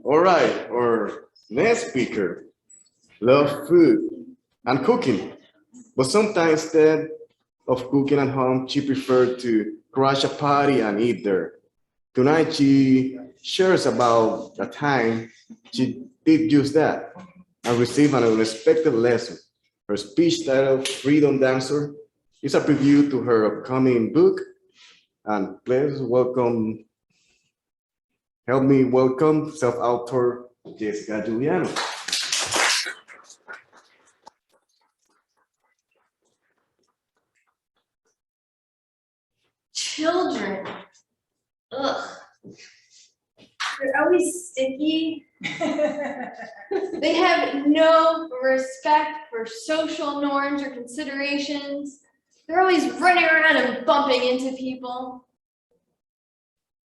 All right, our next speaker love food and cooking, but sometimes instead of cooking at home, she preferred to crash a party and eat there. Tonight, she shares about the time she did just that and received an unexpected lesson. Her speech titled Freedom Dancer is a preview to her upcoming book. And please welcome, help me welcome self-author Jessica Juliano. Children, ugh, they're always sticky. They have no respect for social norms or considerations. They're always running around and bumping into people.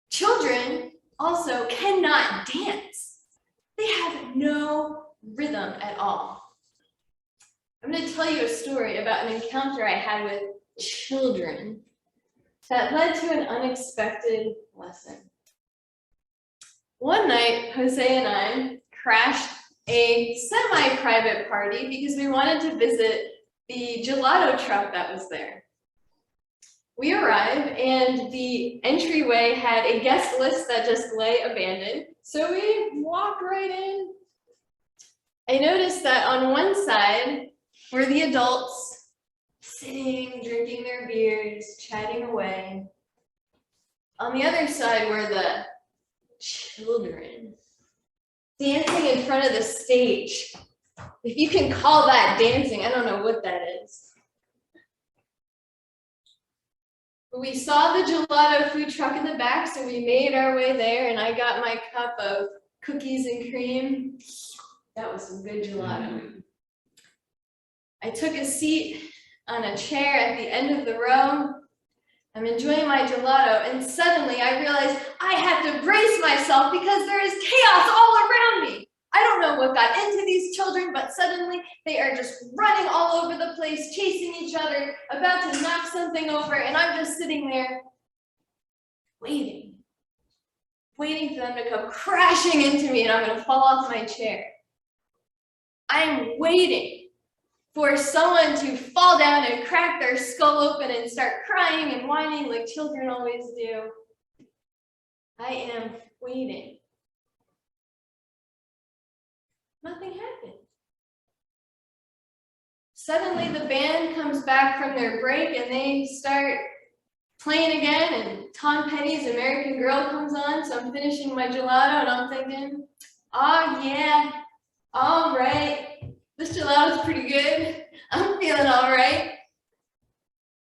Children also cannot dance. They have no rhythm at all. I'm going to tell you a story about an encounter I had with children that led to an unexpected lesson. One night, Jose and I crashed a semi-private party because we wanted to visit the gelato truck that was there. We arrived and the entryway had a guest list that just lay abandoned, so we walked right in. I noticed that on one side were the adults sitting, drinking their beers, chatting away. On the other side were the children dancing in front of the stage. If you can call that dancing, I don't know what that is. We saw the gelato food truck in the back, so we made our way there, and I got my cup of cookies and cream. That was some good gelato. I took a seat on a chair at the end of the row. I'm enjoying my gelato, and suddenly I realized I had to brace myself because there is chaos all around me. I don't know what got into these children, but suddenly they are just running all over the place, chasing each other, about to knock something over, and I'm just sitting there waiting for them to come crashing into me, and I'm going to fall off my chair. I'm waiting for someone to fall down and crack their skull open and start crying and whining like children always do. I am waiting. Nothing happened. Suddenly the band comes back from their break and they start playing again, and Tom Petty's American Girl comes on, so I'm finishing my gelato and I'm thinking, oh yeah, all right. This gelato's pretty good. I'm feeling all right.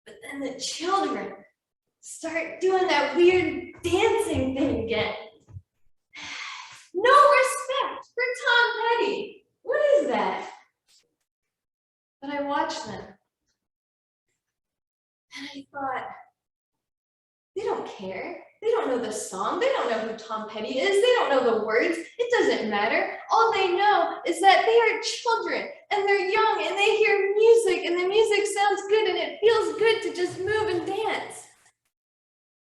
But then the children start doing that weird dancing thing again. No respect for Tom Petty. What is that? But I watched them. And I thought, they don't care. They don't know the song. They don't know who Tom Petty is. They don't know the words. It doesn't matter. All they know is that they are children and they're young and they hear music and the music sounds good and it feels good to just move and dance.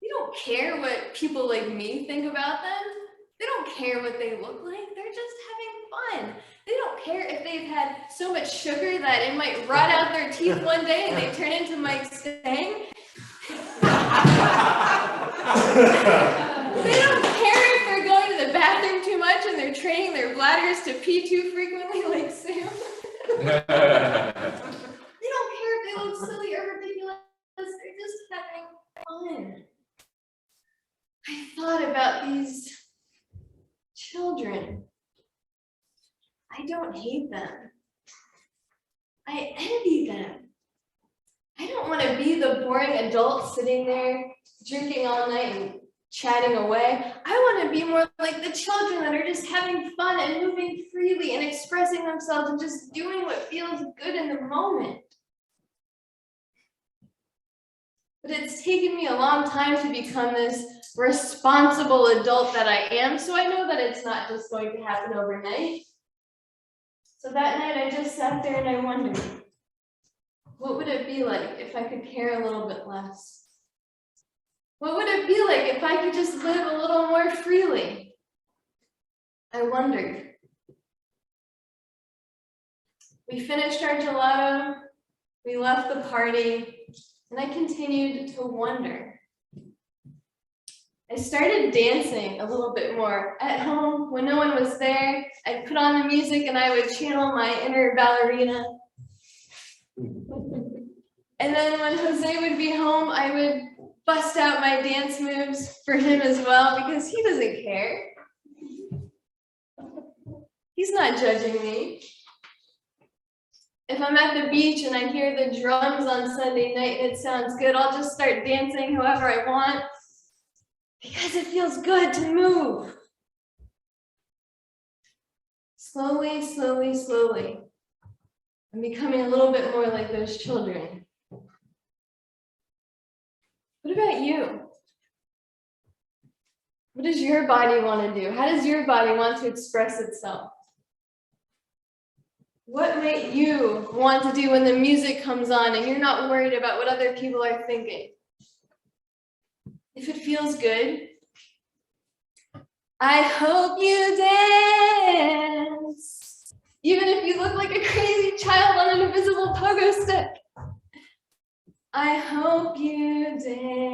They don't care what people like me think about them. They don't care what they look like. They're just having fun. They don't care if they've had so much sugar that it might rot out their teeth one day and they turn into Mike Stang. They don't care if they're going to the bathroom too much and they're training their bladders to pee too frequently like Sam. They don't care if they look silly or ridiculous. They're just having fun. I thought about these children. I don't hate them. I envy them. I don't want to be the boring adult sitting there drinking all night and chatting away. I want to be more like the children that are just having fun and moving freely and expressing themselves and just doing what feels good in the moment. But it's taken me a long time to become this responsible adult that I am, so I know that it's not just going to happen overnight. So that night I just sat there and I wondered, what would it be like if I could care a little bit less? What would it be like if I could just live a little more freely? I wondered. We finished our gelato, we left the party, and I continued to wonder. I started dancing a little bit more at home when no one was there. I'd put on the music and I would channel my inner ballerina. And then when Jose would be home, I would bust out my dance moves for him as well because he doesn't care. He's not judging me. If I'm at the beach and I hear the drums on Sunday night and it sounds good, I'll just start dancing however I want because it feels good to move. Slowly, slowly, slowly, I'm becoming a little bit more like those children. What about you? What does your body want to do? How does your body want to express itself? What might you want to do when the music comes on and you're not worried about what other people are thinking? If it feels good, I hope you dance. Even if you look like a crazy child on an invisible pogo stick. I hope you dance.